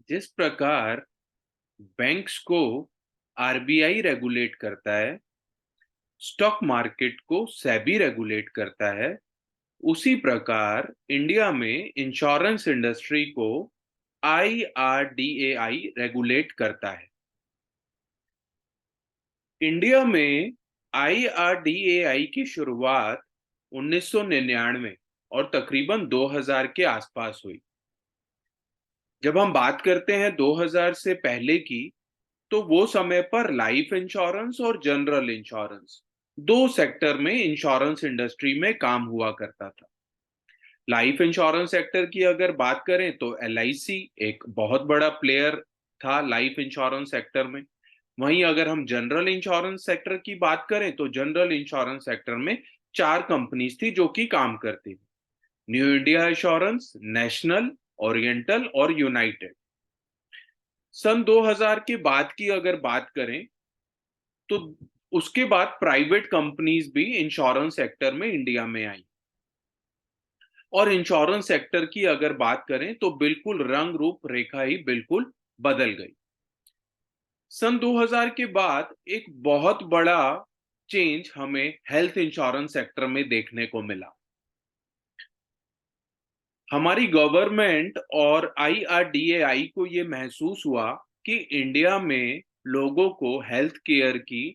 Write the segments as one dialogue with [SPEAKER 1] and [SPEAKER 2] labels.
[SPEAKER 1] जिस प्रकार बैंक्स को आरबीआई रेगुलेट करता है, स्टॉक मार्केट को सेबी रेगुलेट करता है, उसी प्रकार इंडिया में इंश्योरेंस इंडस्ट्री को आईआरडीएआई रेगुलेट करता है। इंडिया में आईआरडीएआई की शुरुआत 1999 और तकरीबन 2000 के आसपास हुई। जब हम बात करते हैं 2000 से पहले की, तो वो समय पर लाइफ इंश्योरेंस और जनरल इंश्योरेंस दो सेक्टर में इंश्योरेंस इंडस्ट्री में काम हुआ करता था। लाइफ इंश्योरेंस सेक्टर की अगर बात करें तो एलआईसी एक बहुत बड़ा प्लेयर था लाइफ इंश्योरेंस सेक्टर में। वहीं अगर हम जनरल इंश्योरेंस सेक्टर की बात करें तो जनरल इंश्योरेंस सेक्टर में चार कंपनीज थी जो कि काम करती थी: new India insurance, national, oriental और यूनाइटेड। सन 2000 के बाद की अगर बात करें तो उसके बाद प्राइवेट कंपनीज भी इंश्योरेंस सेक्टर में इंडिया में आई। और इंश्योरेंस सेक्टर की अगर बात करें तो बिल्कुल रंग रूप रेखा ही बिल्कुल बदल गई। सन 2000 के बाद एक बहुत बड़ा चेंज हमें हेल्थ इंश्योरेंस सेक्टर में देखने को मिला। हमारी गवर्नमेंट और आईआरडीएआई को ये महसूस हुआ कि इंडिया में लोगों को हेल्थ केयर की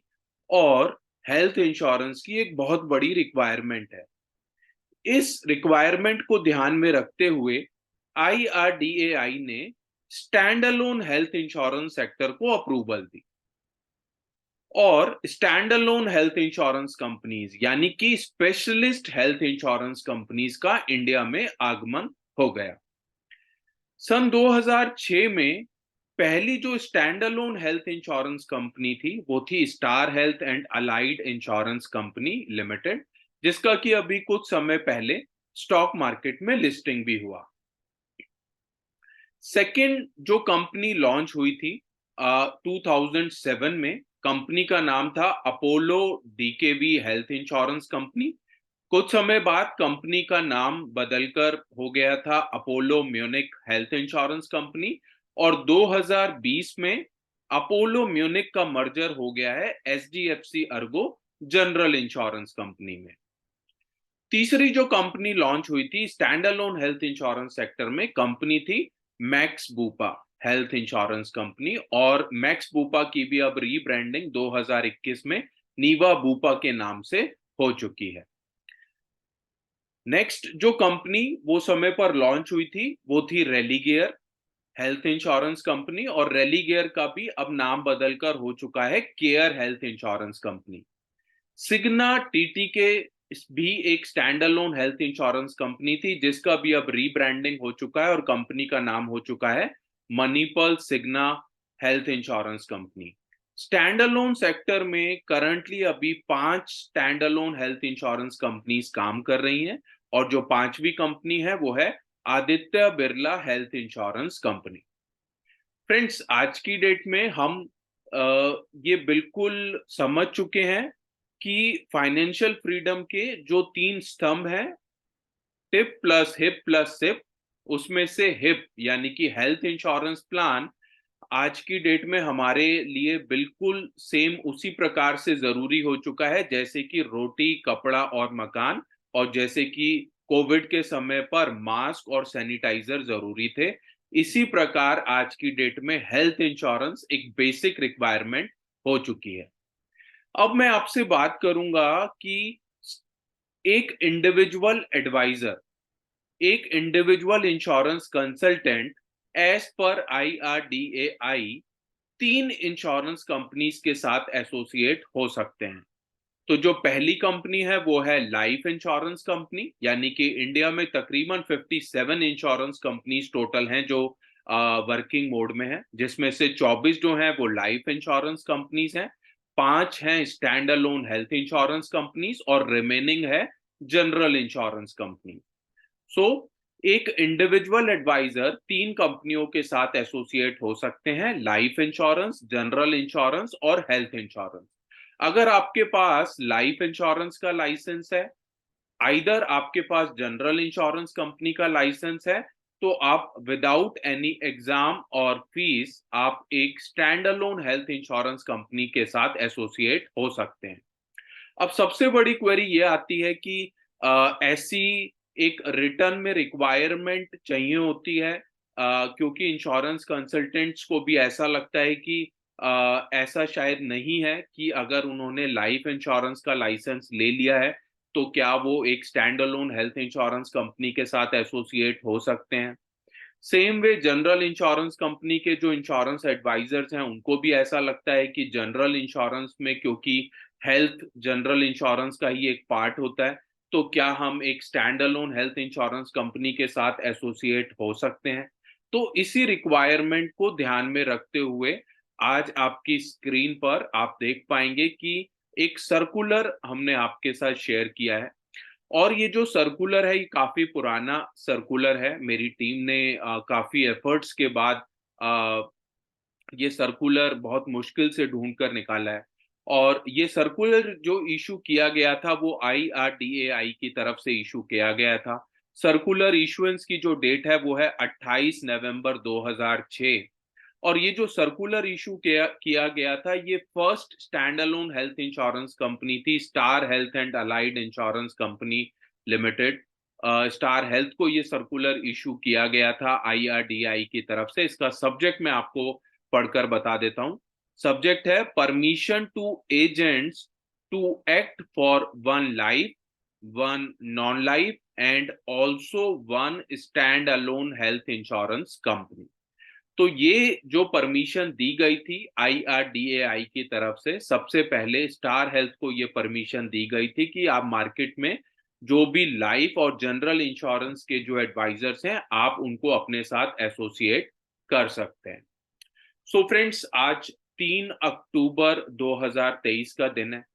[SPEAKER 1] और हेल्थ इंश्योरेंस की एक बहुत बड़ी रिक्वायरमेंट है। इस रिक्वायरमेंट को ध्यान में रखते हुए आईआरडीएआई ने stand alone health insurance sector को अप्रूवल दी और stand alone health insurance companies यानी कि स्पेशलिस्ट हेल्थ इंश्योरेंस कंपनीज का इंडिया में आगमन हो गया। सन 2006 में पहली जो stand alone health insurance company थी वो थी star health and allied insurance company limited, जिसका कि अभी कुछ समय पहले स्टॉक मार्केट में लिस्टिंग भी हुआ। सेकंड जो कंपनी लॉन्च हुई थी 2007 में, कंपनी का नाम था अपोलो डीकेवी हेल्थ इंश्योरेंस कंपनी। कुछ समय बाद कंपनी का नाम बदलकर हो गया था Apollo Munich health insurance company और 2020 में अपोलो म्यूनिक का मर्जर हो गया है HDFC Ergo general insurance company में। तीसरी जो कंपनी लॉन्च हुई थी stand alone health insurance sector में, कंपनी थी max Bupa health insurance company और मैक्स बूपा की भी अब रीब्रांडिंग 2021 में नीवा बूपा के नाम से हो चुकी है। नेक्स्ट जो कंपनी वो समय पर लॉन्च हुई थी वो थी रेलिगेयर हेल्थ इंश्योरेंस कंपनी और रेलिगेयर का भी अब नाम बदलकर हो चुका है care health insurance company. Cigna टीटी के भी एक stand alone health insurance company थी जिसका भी अब रीब्रांडिंग हो चुका है और कंपनी का नाम हो चुका है Manipal Cigna health insurance company. Stand alone sector में करंटली अभी 5 stand alone health insurance companies काम कर रही हैं और जो पांचवी कंपनी है वो है Aditya Birla health insurance company. Friends, आज की डेट में हम ये बिल्कुल समझ चुके हैं कि फाइनेंशियल फ्रीडम के जो तीन स्तंभ हैं, tip plus hip plus sip, उसमें से हिप यानी कि हेल्थ इंश्योरेंस प्लान आज की डेट में हमारे लिए बिल्कुल सेम उसी प्रकार से जरूरी हो चुका है जैसे कि रोटी, कपड़ा और मकान, और जैसे कि कोविड के समय पर मास्क और सैनिटाइजर जरूरी थे। इसी प्रकार आज की डेट में हेल्थ इंश्योरेंस एक बेसिक रिक्वायरमेंट हो चुकी है। अब मैं आपसे बात करूंगा कि एक इंडिविजुअल एडवाइजर, एक individual insurance consultant as per IRDAI तीन इंश्योरेंस कंपनीज के साथ एसोसिएट हो सकते हैं। तो जो पहली कंपनी है वो है लाइफ इंश्योरेंस कंपनी, यानी कि इंडिया में तकरीबन 57 इंश्योरेंस कंपनीज टोटल हैं जो वर्किंग मोड में है, जिसमें से 24 जो हैं वो लाइफ इंश्योरेंस कंपनीज हैं, 5 हैं stand alone health insurance companies और रिमेनिंग है जनरल इंश्योरेंस कंपनी। सो एक इंडिविजुअल एडवाइजर तीन कंपनियों के साथ एसोसिएट हो सकते हैं: लाइफ इंश्योरेंस, जनरल इंश्योरेंस और हेल्थ इंश्योरेंस। अगर आपके पास लाइफ इंश्योरेंस का लाइसेंस है, आइदर आपके पास जनरल इंश्योरेंस कंपनी का लाइसेंस है, तो आप विदाउट एनी एग्जाम और फीस आप एक stand alone health insurance company के साथ एसोसिएट हो सकते हैं। अब सबसे बड़ी क्वेरी ये आती है कि ऐसी एक रिटर्न में रिक्वायरमेंट चाहिए होती है, क्योंकि इंश्योरेंस कंसल्टेंट्स को भी ऐसा लगता है कि ऐसा शायद नहीं है कि अगर उन्होंने लाइफ इंश्योरेंस का लाइसेंस ले लिया है तो क्या वो एक stand alone health insurance company के साथ एसोसिएट हो सकते हैं। Same way general insurance company के जो इंश्योरेंस एडवाइजर्स हैं उनको भी ऐसा लगता है कि जनरल इंश्योरेंस में, क्योंकि हेल्थ जनरल इंश्योरेंस का ही एक पार्ट होता है, तो क्या हम एक stand alone health insurance company के साथ एसोसिएट हो सकते हैं। तो इसी रिक्वायरमेंट को ध्यान में रखते हुए आज आपकी स्क्रीन पर आप देख पाएंगे कि एक सर्कुलर हमने आपके साथ शेयर किया है। और ये जो सर्कुलर है ये काफी पुराना सर्कुलर है। मेरी टीम ने काफी एफर्ट्स के बाद ये सर्कुलर बहुत मुश्किल से ढूंढ कर निकाला है। और ये सर्कुलर जो इशू किया गया था वो IRDAI की तरफ से इशू किया गया था। सर्कुलर इशुएंस की जो डेट है वो है 28 नवंबर 2006। और ये जो सर्कुलर इशू किया गया था ये first stand alone health insurance company थी, star health and allied insurance company limited. Star health को ये सर्कुलर इशू किया गया था IRDAI की तरफ से। इसका सब्जेक्ट मैं आपको पढ़कर बता देता हूं। सब्जेक्ट है permission to agents to act for one life, one non life and also one stand alone health insurance company. तो ये जो परमिशन दी गई थी IRDAI की तरफ से, सबसे पहले स्टार हेल्थ को ये परमिशन दी गई थी कि आप मार्केट में जो भी लाइफ और जनरल इंश्योरेंस के जो एडवाइजर्स हैं आप उनको अपने साथ एसोसिएट कर सकते हैं। सो फ्रेंड्स, आज 3 अक्टूबर 2023 का दिन है।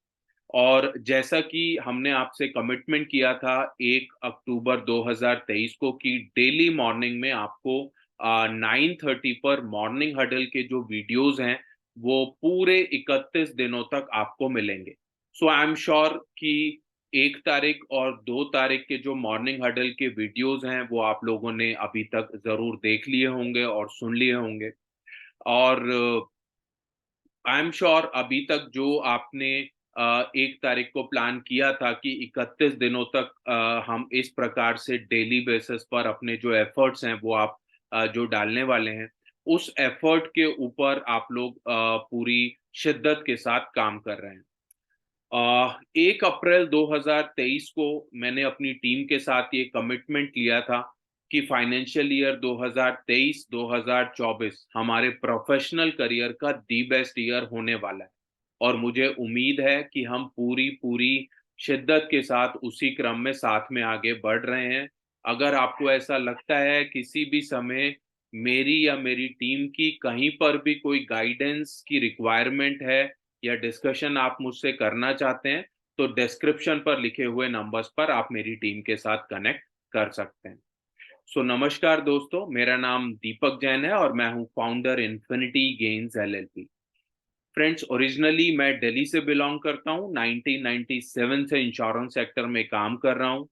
[SPEAKER 1] और जैसा कि हमने आपसे कमिटमेंट किया था 1 अक्टूबर 2023 को कि डेली मॉर्निंग में आपको 9:30 पर मॉर्निंग हडल के जो वीडियोस हैं वो पूरे 31 दिनों तक आपको मिलेंगे। सो आई एम श्योर कि 1 तारीख और 2 तारीख के जो मॉर्निंग हडल के वीडियोस हैं वो आप लोगों ने अभी तक जरूर देख लिए होंगे और सुन लिए होंगे। और आई एम श्योर अभी तक जो आपने 1 तारीख को प्लान किया था कि 31 दिनों तक हम इस प्रकार से डेली बेसिस पर अपने जो एफर्ट्स हैं वो आप जो डालने वाले हैं, उस एफर्ट के ऊपर आप लोग पूरी शिद्दत के साथ काम कर रहे हैं। 1 अप्रैल 2023 को मैंने अपनी टीम के साथ ये कमिटमेंट लिया था कि फाइनेंशियल ईयर 2023-2024 हमारे प्रोफेशनल करियर का दी बेस्ट ईयर होने वाला है। और मुझे उम्मीद है कि हम पूरी पूरी शिद्दत के साथ उसी क्रम में साथ में आगे बढ़ रहे हैं। अगर आपको ऐसा लगता है किसी भी समय मेरी या मेरी टीम की कहीं पर भी कोई गाइडेंस की रिक्वायरमेंट है या डिस्कशन आप मुझसे करना चाहते हैं, तो डिस्क्रिप्शन पर लिखे हुए नंबर्स पर आप मेरी टीम के साथ कनेक्ट कर सकते हैं। सो नमस्कार दोस्तों, मेरा नाम दीपक जैन है और मैं हूं founder infinity gains LLP। Friends, originally मैं दिल्ली से बिलोंग करता हूं। 1997 से इंश्योरेंस सेक्टर में काम कर रहा हूं।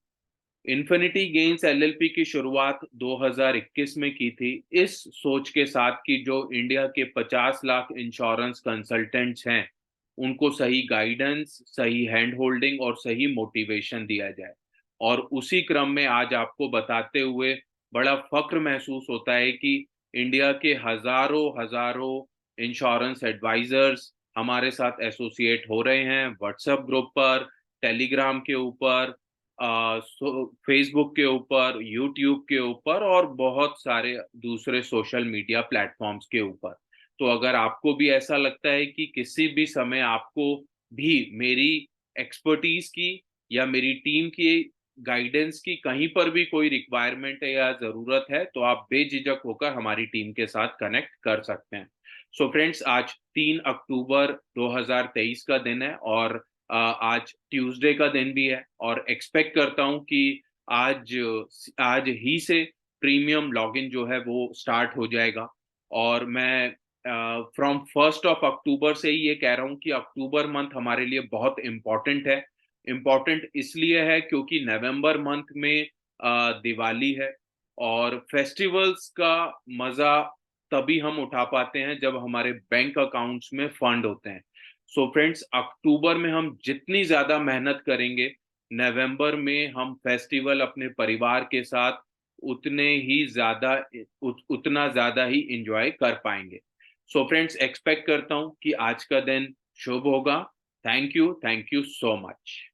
[SPEAKER 1] इन्फिनिटी गेन्स LLP की शुरुआत 2021 में की थी, इस सोच के साथ कि जो इंडिया के 50 लाख इंश्योरेंस कंसल्टेंट्स हैं उनको सही गाइडेंस, सही हैंड होल्डिंग और सही मोटिवेशन दिया जाए। और उसी क्रम में आज आपको बताते हुए बड़ा फक्र महसूस होता है कि इंडिया के हजारों हजारों इंश्योरेंस एडवाइजर्स हमारे साथ एसोसिएट हो रहे हैं, व्हाट्सएप ग्रुप पर, टेलीग्राम के ऊपर, फेसबुक के ऊपर, यूट्यूब के ऊपर और बहुत सारे दूसरे सोशल मीडिया प्लेटफॉर्म्स के ऊपर। तो अगर आपको भी ऐसा लगता है कि किसी भी समय आपको भी मेरी एक्सपर्टीज की या मेरी टीम की गाइडेंस की कहीं पर भी कोई रिक्वायरमेंट है या जरूरत है, तो आप बेझिझक होकर हमारी टीम के साथ कनेक्ट कर सकते हैं। सो फ्रेंड्स, आज 3 अक्टूबर 2023 का दिन है और आज ट्यूसडे का दिन भी है। और एक्सपेक्ट करता हूं कि आज आज ही से प्रीमियम लॉगिन जो है वो स्टार्ट हो जाएगा। और मैं फ्रॉम 1 अक्टूबर से ही ये कह रहा हूँ कि अक्टूबर मंथ हमारे लिए बहुत इम्पोर्टेंट है। इम्पोर्टेंट इसलिए है क्योंकि नवंबर मंथ में दिवाली है। और फेस्टिवल्स का मजा तभी हम उठा पाते हैं जब हमारे बैंक अकाउंट्स में फंड होते हैं। सो फ्रेंड्स, अक्टूबर में हम जितनी ज्यादा मेहनत करेंगे, नवंबर में हम फेस्टिवल अपने परिवार के साथ उतने ही ज्यादा उतना ज्यादा ही एंजॉय कर पाएंगे। सो फ्रेंड्स, एक्सपेक्ट करता हूं कि आज का दिन शुभ होगा। Thank you so much.